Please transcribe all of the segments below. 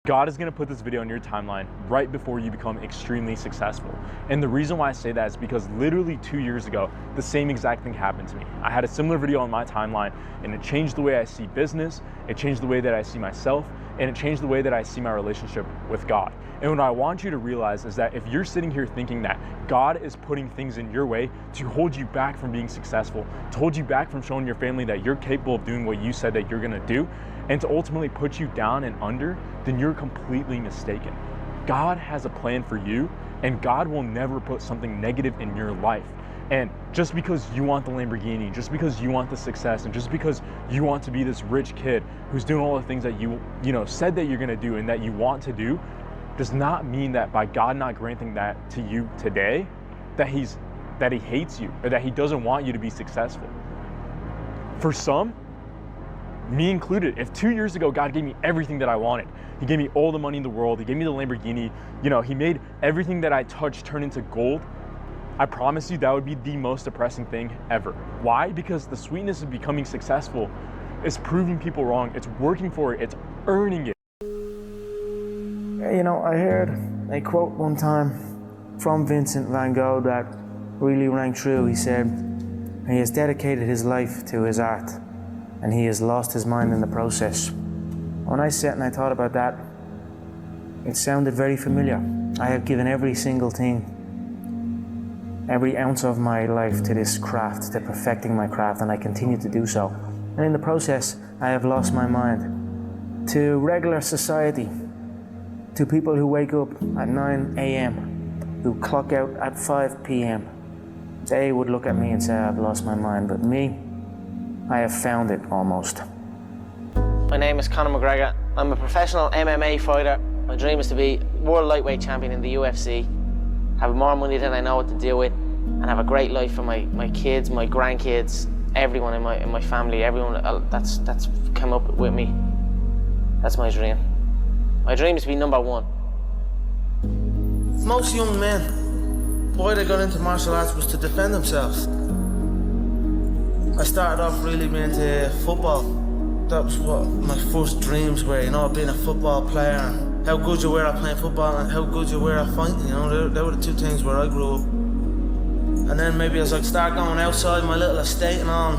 God is going to put this video on your timeline right before you become extremely successful. And the reason why I say that is because literally 2 years ago, the same exact thing happened to me. I had a similar video on my timeline, and it changed the way I see business, it changed the way that I see myself, and it changed the way that I see my relationship with God. And what I want you to realize is that if you're sitting here thinking that God is putting things in your way to hold you back from being successful, to hold you back from showing your family that you're capable of doing what you said that you're gonna do, and to ultimately put you down and under, then you're completely mistaken. God has a plan for you, and God will never put something negative in your life. And just because you want the Lamborghini, just because you want the success, and just because you want to be this rich kid who's doing all the things that you said that you're gonna do and that you want to do, does not mean that by God not granting that to you today, that he hates you or that he doesn't want you to be successful. For some, me included, if 2 years ago God gave me everything that I wanted, he gave me all the money in the world, he gave me the Lamborghini, he made everything that I touched turn into gold, I promise you that would be the most depressing thing ever. Why? Because the sweetness of becoming successful is proving people wrong, it's working for it, it's earning it. I heard a quote one time from Vincent van Gogh that really rang true. He said, he has dedicated his life to his art, and he has lost his mind in the process. When I sat and I thought about that, it sounded very familiar. I have given every single thing, every ounce of my life to this craft, to perfecting my craft, and I continue to do so. And in the process, I have lost my mind to regular society, to people who wake up at 9 a.m., who clock out at 5 p.m. They would look at me and say, I've lost my mind, but me, I have found it almost. My name is Conor McGregor. I'm a professional MMA fighter. My dream is to be world lightweight champion in the UFC, have more money than I know what to do with, and have a great life for my kids, my grandkids, everyone in my family, everyone that's come up with me. That's my dream. My dream is to be number one. Most young men, why they got into martial arts was to defend themselves. I started off really being into football. That was what my first dreams were, being a football player, and how good you were at playing football and how good you were at fighting, they were the two things where I grew up. And then maybe as I start going outside my little estate and all,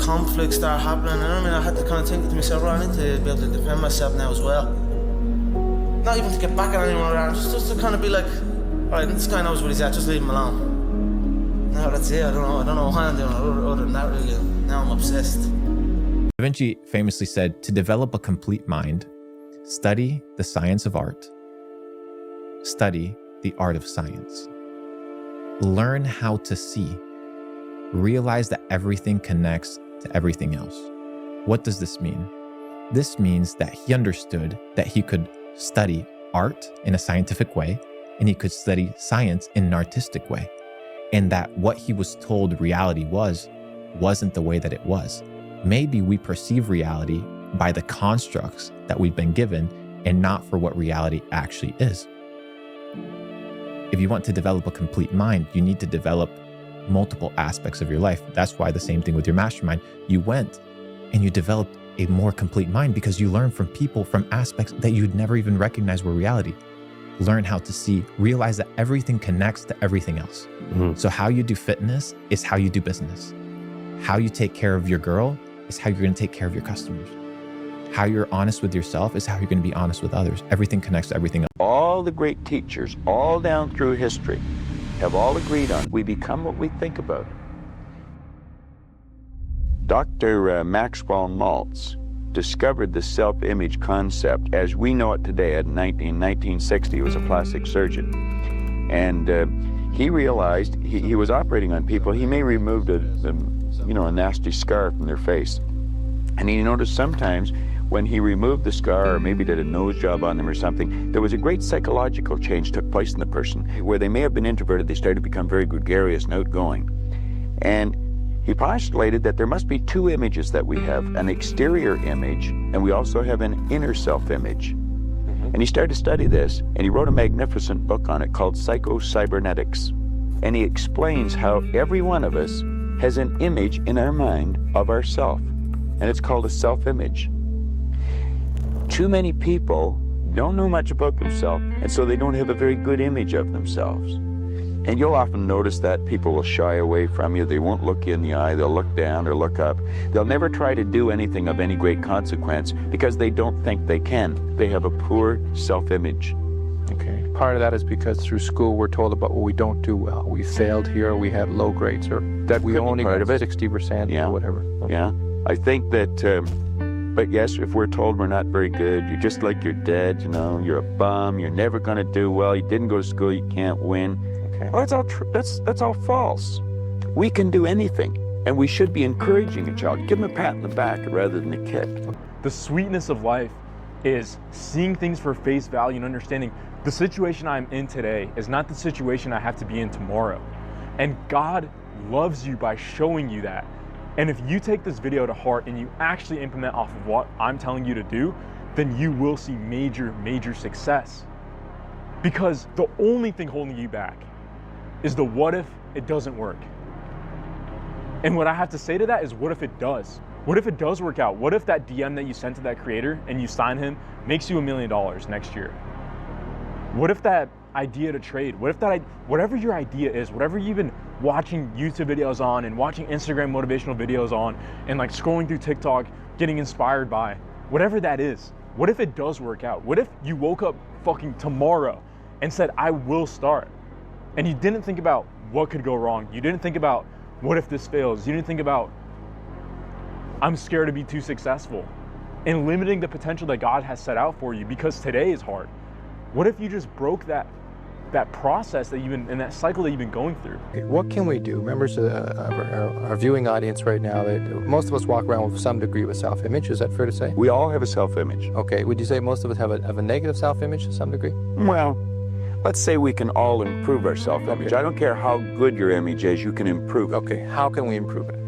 conflicts start happening, and I had to kind of think to myself, I need to be able to defend myself now as well. Not even to get back at anyone around, just to kind of be like, alright, this guy knows what he's at, just leave him alone. No, that's it, I don't know why I'm doing it other than that really. Now I'm obsessed. Da Vinci famously said, to develop a complete mind, study the science of art, study the art of science. Learn how to see. Realize that everything connects to everything else. What does this mean? This means that he understood that he could study art in a scientific way, and he could study science in an artistic way, and that what he was told reality wasn't the way that it was. Maybe we perceive reality by the constructs that we've been given and not for what reality actually is. If you want to develop a complete mind, you need to develop multiple aspects of your life. That's why the same thing with your mastermind. You went and you developed a more complete mind because you learn from people, from aspects that you'd never even recognize were reality. Learn how to see, realize that everything connects to everything else. Mm-hmm. So how you do fitness is how you do business. How you take care of your girl is how you're going to take care of your customers. How you're honest with yourself is how you're going to be honest with others. Everything connects to everything else. All the great teachers, all down through history, have all agreed on we become what we think about. Dr. Maxwell Maltz discovered the self-image concept as we know it today. In 1960, he was a plastic surgeon. And he realized he was operating on people. He may remove a nasty scar from their face. And he noticed sometimes when he removed the scar or maybe did a nose job on them or something, there was a great psychological change took place in the person. Where they may have been introverted, they started to become very gregarious and outgoing. And he postulated that there must be two images that we have, an exterior image, and we also have an inner self-image. And he started to study this, and he wrote a magnificent book on it called Psycho-Cybernetics. And he explains how every one of us has an image in our mind of ourself, and it's called a self-image. Too many people don't know much about themselves, and so they don't have a very good image of themselves. And you'll often notice that people will shy away from you. They won't look you in the eye. They'll look down or look up. They'll never try to do anything of any great consequence because they don't think they can. They have a poor self-image. Okay. Part of that is because through school we're told about what we don't do well. We failed here, we had low grades, or that we only got 60% or whatever. Yeah. I think that, but yes, if we're told we're not very good, you're just like you're dead, you know, you're a bum, you're never going to do well, you didn't go to school, you can't win. Okay. Oh, that's all false. We can do anything, and we should be encouraging a child. Give them a pat on the back rather than a kick. The sweetness of life is seeing things for face value and understanding the situation I'm in today is not the situation I have to be in tomorrow. And God loves you by showing you that. And if you take this video to heart and you actually implement off of what I'm telling you to do, then you will see major, major success. Because the only thing holding you back is the what if it doesn't work. And what I have to say to that is, what if it does? What if it does work out? What if that DM that you sent to that creator and you sign him makes you $1 million next year? What if that idea to trade, what if that, whatever your idea is, whatever you've been watching YouTube videos on and watching Instagram motivational videos on and like scrolling through TikTok, getting inspired by, whatever that is, what if it does work out? What if you woke up fucking tomorrow and said, I will start? And you didn't think about what could go wrong. You didn't think about what if this fails. You didn't think about I'm scared to be too successful and limiting the potential that God has set out for you because today is hard. What if you just broke that process that you've been, and that cycle that you've been going through? What can we do? Members of our viewing audience right now, that most of us walk around with some degree of self-image. Is that fair to say? We all have a self-image. Okay. Would you say most of us have a negative self-image to some degree? Well, let's say we can all improve our self-image. Okay. I don't care how good your image is, you can improve it. Okay. How can we improve it?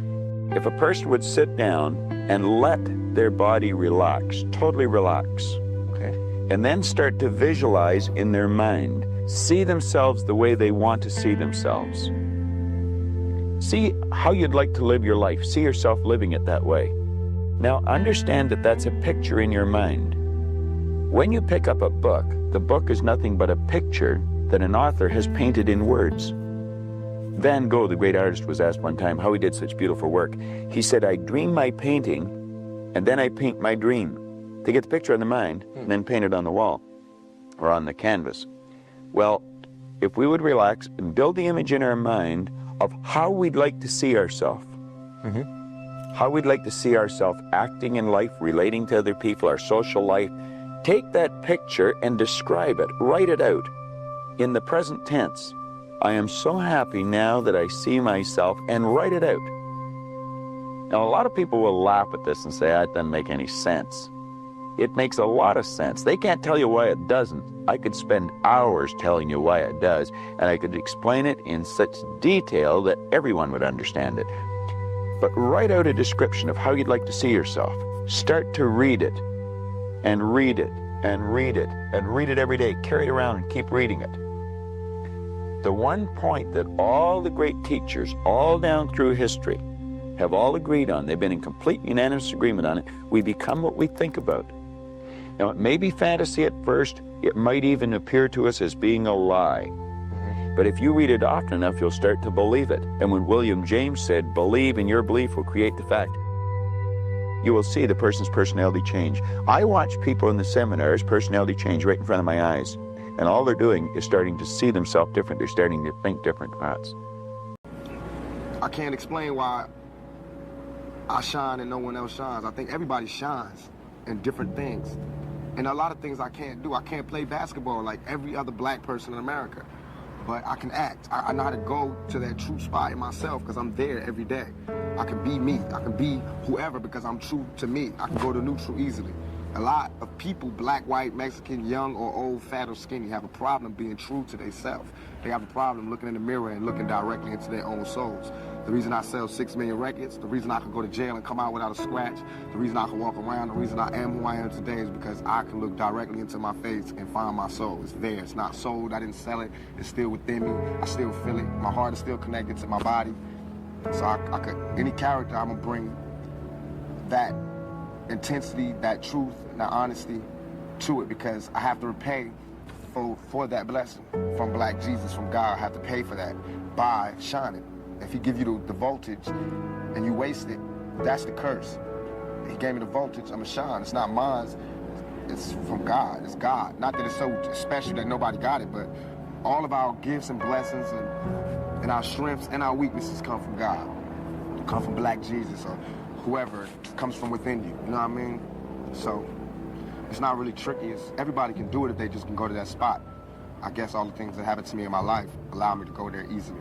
If a person would sit down and let their body relax, totally relax, Okay. and then start to visualize in their mind, see themselves the way they want to see themselves. See how you'd like to live your life. See yourself living it that way. Now understand that that's a picture in your mind. When you pick up a book, the book is nothing but a picture that an author has painted in words. Van Gogh, the great artist, was asked one time how he did such beautiful work. He said, I dream my painting, and then I paint my dream. They get the picture in the mind, and then paint it on the wall or on the canvas. Well, if we would relax and build the image in our mind of how we'd like to see ourselves, how we'd like to see ourselves acting in life, relating to other people, our social life, take that picture and describe it, write it out in the present tense. I am so happy now that I see myself, and write it out. Now, a lot of people will laugh at this and say, that doesn't make any sense. It makes a lot of sense. They can't tell you why it doesn't. I could spend hours telling you why it does, and I could explain it in such detail that everyone would understand it. But write out a description of how you'd like to see yourself. Start to read it, and read it, and read it, and read it every day. Carry it around and keep reading it. The one point that all the great teachers, all down through history, have all agreed on, they've been in complete unanimous agreement on it, we become what we think about. Now, it may be fantasy at first, it might even appear to us as being a lie. But if you read it often enough, you'll start to believe it. And when William James said, believe and your belief will create the fact, you will see the person's personality change. I watch people in the seminars, personality change right in front of my eyes. And all they're doing is starting to see themselves different. They're starting to think different thoughts. I can't explain why I shine and no one else shines. I think everybody shines in different things. And a lot of things I can't do. I can't play basketball like every other black person in America. But I can act. I know how to go to that true spot in myself because I'm there every day. I can be me. I can be whoever because I'm true to me. I can go to neutral easily. A lot of people, black, white, Mexican, young or old, fat or skinny, have a problem being true to themselves. They have a problem looking in the mirror and looking directly into their own souls. The reason I sell 6 million records, the reason I can go to jail and come out without a scratch, the reason I can walk around, the reason I am who I am today is because I can look directly into my face and find my soul. It's there. It's not sold. I didn't sell it. It's still within me. I still feel it. My heart is still connected to my body. So I could, any character, I'm going to bring that intensity, that truth, and that honesty to it because I have to repay for that blessing from Black Jesus, from God. I have to pay for that by shining. If he give you the voltage and you waste it, that's the curse. He gave me the voltage, I'm a shine. It's not mine, it's from God, it's God. Not that it's so special that nobody got it, but all of our gifts and blessings and our strengths and our weaknesses come from God. Come from Black Jesus or whoever comes from within you, you know what I mean? So it's not really tricky. Everybody can do it if they just can go to that spot. I guess all the things that happened to me in my life allow me to go there easily.